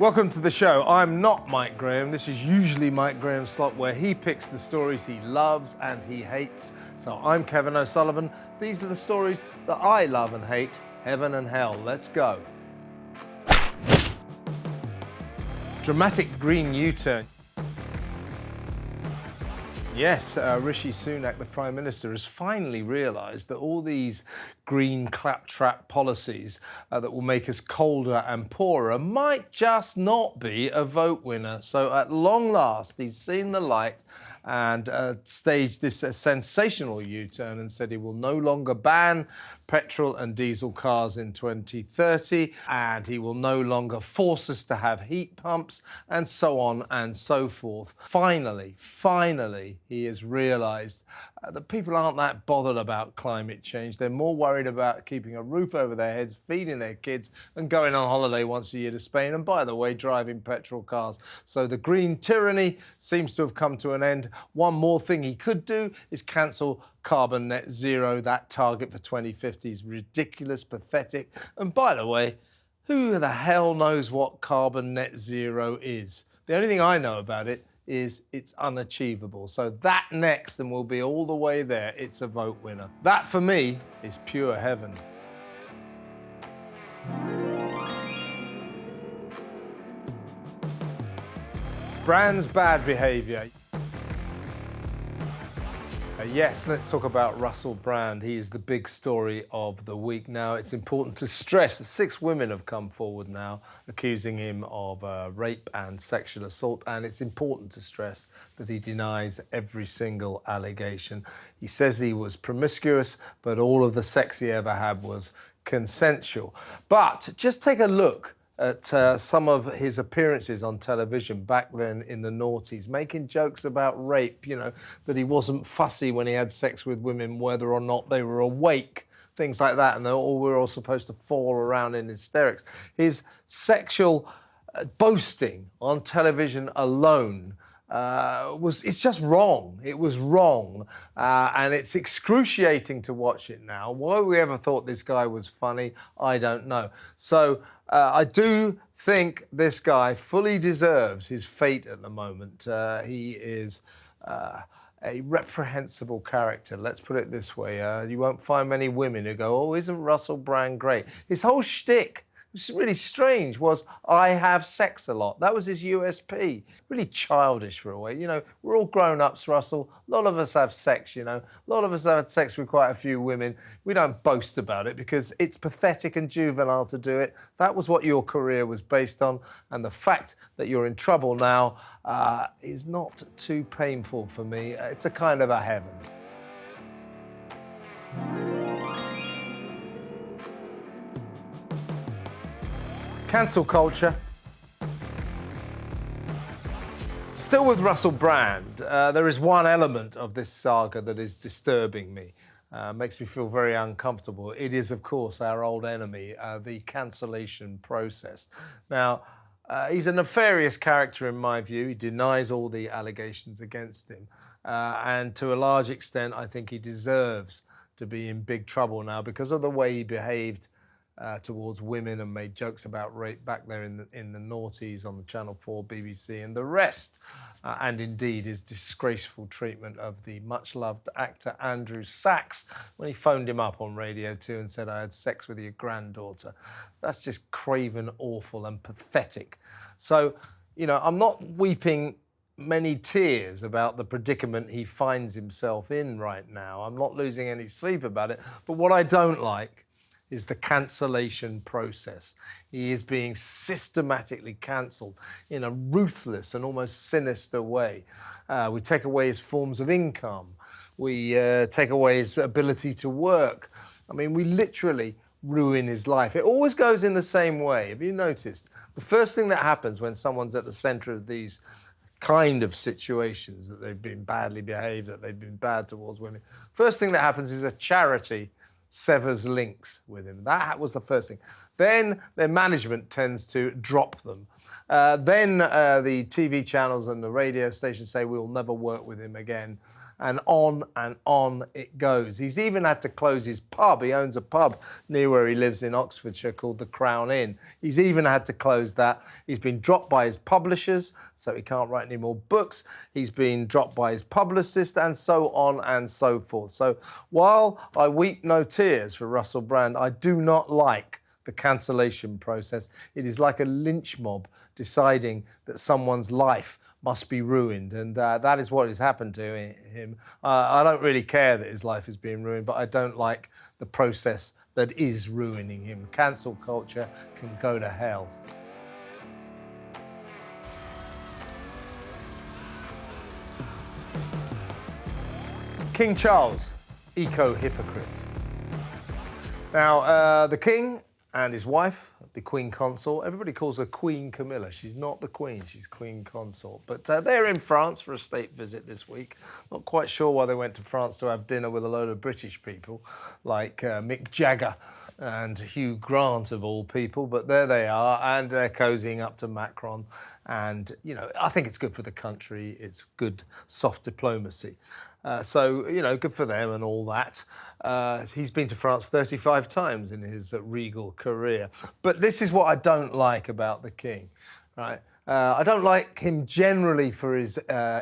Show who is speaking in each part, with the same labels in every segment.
Speaker 1: Welcome to the show. I'm not Mike Graham. This is usually Mike Graham's slot where he picks the stories he loves and he hates. So I'm Kevin O'Sullivan. These are the stories that I love and hate. Heaven and hell. Let's go. Dramatic green U-turn. Yes, Rishi Sunak, the Prime Minister, has finally realised that all these green claptrap policies that will make us colder and poorer might just not be a vote winner. So at long last, he's seen the light and staged this sensational U-turn and said he will no longer ban petrol and diesel cars in 2030, and he will no longer force us to have heat pumps, and so on and so forth. Finally, he has realised that people aren't that bothered about climate change. They're more worried about keeping a roof over their heads, feeding their kids, and going on holiday once a year to Spain, and by the way, driving petrol cars. So the green tyranny seems to have come to an end. One more thing he could do is cancel carbon net zero. That target for 2050 is ridiculous, pathetic. And by the way, who the hell knows what carbon net zero is? The only thing I know about it is it's unachievable. So that next, and we'll be all the way there. It's a vote winner. That for me is pure heaven. Brand's bad behaviour. Yes, let's talk about Russell Brand. He is the big story of the week. Now, it's important to stress that 6 women have come forward now accusing him of rape and sexual assault, and it's important to stress that he denies every single allegation. He says he was promiscuous, but all of the sex he ever had was consensual. But just take a look at some of his appearances on television back then in the noughties, making jokes about rape, you know, that he wasn't fussy when he had sex with women, whether or not they were awake, things like that, and we're all supposed to fall around in hysterics. His sexual boasting on television alone it's just wrong. It was wrong, and it's excruciating to watch it now. Why we ever thought this guy was funny, I don't know. So I do think this guy fully deserves his fate at the moment. He is a reprehensible character, let's put it this way. You won't find many women who go, oh, isn't Russell Brand great? His whole shtick, which is really strange, was I have sex a lot. That was his USP. Really childish for a way. You know, we're all grown-ups, Russell. A lot of us have sex, you know. A lot of us have had sex with quite a few women. We don't boast about it because it's pathetic and juvenile to do it. That was what your career was based on. And the fact that you're in trouble now is not too painful for me. It's a kind of a heaven. Cancel culture. Still with Russell Brand, there is one element of this saga that is disturbing me. Makes me feel very uncomfortable. It is, of course, our old enemy, the cancellation process. Now, he's a nefarious character in my view. He denies all the allegations against him. And to a large extent, I think he deserves to be in big trouble now because of the way he behaved towards women and made jokes about rape back there in the noughties on the Channel 4, BBC and the rest. And indeed his disgraceful treatment of the much-loved actor Andrew Sachs when he phoned him up on Radio 2 and said, I had sex with your granddaughter. That's just craven, awful and pathetic. So, you know, I'm not weeping many tears about the predicament he finds himself in right now. I'm not losing any sleep about it. But what I don't like is the cancellation process. He is being systematically cancelled in a ruthless and almost sinister way. We take away his forms of income. We take away his ability to work. I mean, we literally ruin his life. It always goes in the same way. Have you noticed? The first thing that happens when someone's at the centre of these kind of situations, that they've been badly behaved, that they've been bad towards women, first thing that happens is a charity severs links with him. That was the first thing. Then their management tends to drop them. Then the TV channels and the radio stations say we'll never work with him again. and on it goes. He's even had to close his pub. He owns a pub near where he lives in Oxfordshire called the Crown Inn. He's even had to close that. He's been dropped by his publishers, so he can't write any more books. He's been dropped by his publicist, and so on and so forth. So while I weep no tears for Russell Brand, I do not like the cancellation process. It is like a lynch mob deciding that someone's life must be ruined, and that is what has happened to him. I don't really care that his life is being ruined, but I don't like the process that is ruining him. Cancel culture can go to hell. King Charles, eco-hypocrite. Now, the King and his wife, the Queen Consort, everybody calls her Queen Camilla. She's not the Queen, she's Queen Consort. But they're in France for a state visit this week. Not quite sure why they went to France to have dinner with a load of British people, like Mick Jagger and Hugh Grant of all people, but there they are, and they're cozying up to Macron. And, you know, I think it's good for the country. It's good soft diplomacy. So, you know, good for them and all that. He's been to France 35 times in his regal career. But this is what I don't like about the King, right? I don't like him generally for his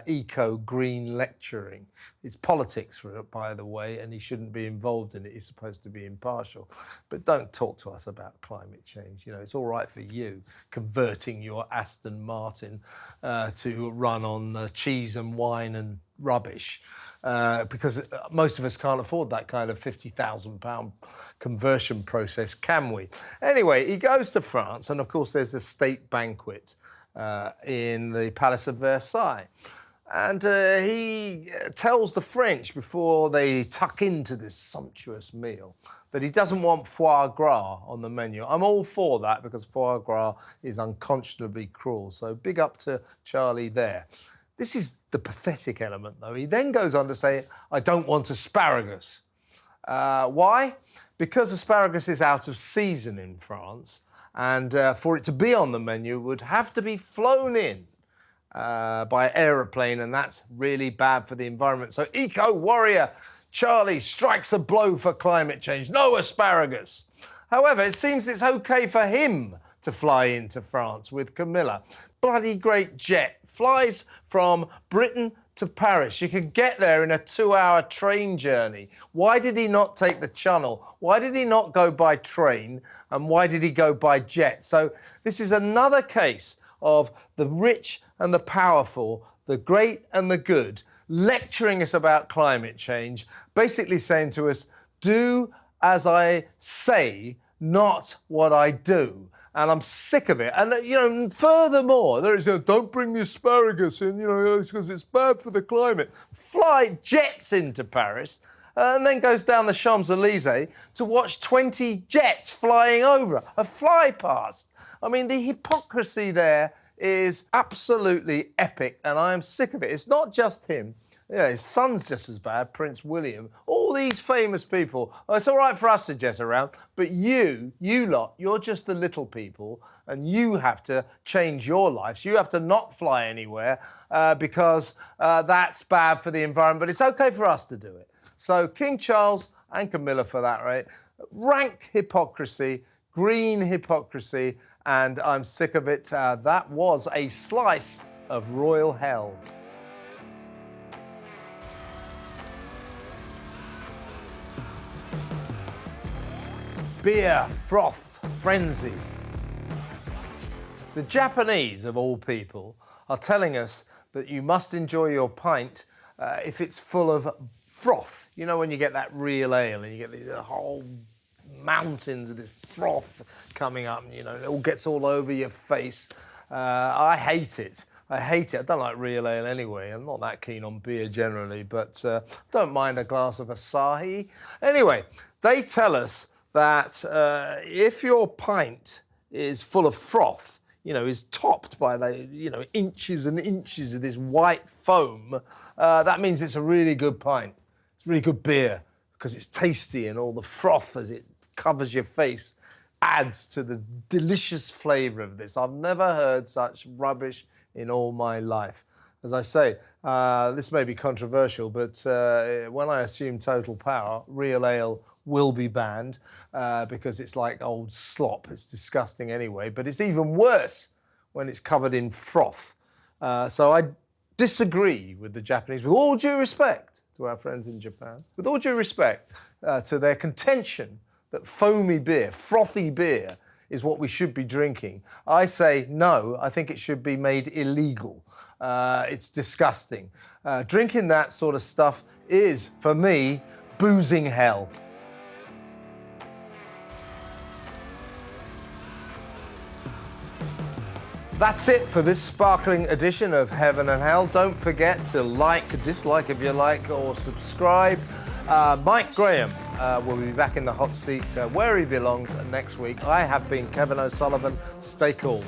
Speaker 1: eco-green lecturing. It's politics, by the way, and he shouldn't be involved in it. He's supposed to be impartial. But don't talk to us about climate change. You know, it's all right for you converting your Aston Martin to run on cheese and wine and rubbish. Because most of us can't afford that kind of £50,000 conversion process, can we? Anyway, he goes to France, and of course there's a state banquet in the Palace of Versailles. And he tells the French before they tuck into this sumptuous meal that he doesn't want foie gras on the menu. I'm all for that because foie gras is unconscionably cruel. So big up to Charlie there. This is the pathetic element, though. He then goes on to say, I don't want asparagus. Why? Because asparagus is out of season in France, and for it to be on the menu, it would have to be flown in by aeroplane, and that's really bad for the environment. So eco-warrior Charlie strikes a blow for climate change. No asparagus. However, it seems it's okay for him to fly into France with Camilla. Bloody great jet. Flies from Britain to Paris. You could get there in a 2-hour train journey. Why did he not take the Channel? Why did he not go by train? And why did he go by jet? So this is another case of the rich and the powerful, the great and the good, lecturing us about climate change, basically saying to us, do as I say, not what I do. And I'm sick of it. And, you know, furthermore, there is, don't bring the asparagus in, you know, because it's bad for the climate. Fly jets into Paris and then goes down the Champs-Elysees to watch 20 jets flying over, a fly past. I mean, the hypocrisy there is absolutely epic, and I am sick of it. It's not just him. Yeah, his son's just as bad, Prince William. All these famous people. Oh, it's all right for us to jet around, but you lot, you're just the little people, and you have to change your lives. You have to not fly anywhere because that's bad for the environment, but it's okay for us to do it. So King Charles and Camilla, for that rate, rank hypocrisy, green hypocrisy, and I'm sick of it. That was a slice of royal hell. Beer, froth, frenzy. The Japanese, of all people, are telling us that you must enjoy your pint if it's full of froth. You know, when you get that real ale and you get the whole mountains of this froth coming up, and, you know, it all gets all over your face. I hate it. I hate it. I don't like real ale anyway. I'm not that keen on beer generally, but don't mind a glass of Asahi. Anyway, they tell us that if your pint is full of froth, you know, is topped by the, you know, inches and inches of this white foam, that means it's a really good pint. It's really good beer because it's tasty, and all the froth as it covers your face adds to the delicious flavour of this. I've never heard such rubbish in all my life. As I say, this may be controversial, but when I assume total power, real ale will be banned because it's like old slop. It's disgusting anyway, but it's even worse when it's covered in froth. So I disagree with the Japanese, with all due respect to our friends in Japan, with all due respect to their contention that foamy beer, frothy beer, is what we should be drinking. I say no, I think it should be made illegal. It's disgusting. Drinking that sort of stuff is, for me, boozing hell. That's it for this sparkling edition of Heaven and Hell. Don't forget to like, dislike if you like, or subscribe. Mike Graham will be back in the hot seat where he belongs next week. I have been Kevin O'Sullivan. Stay cool.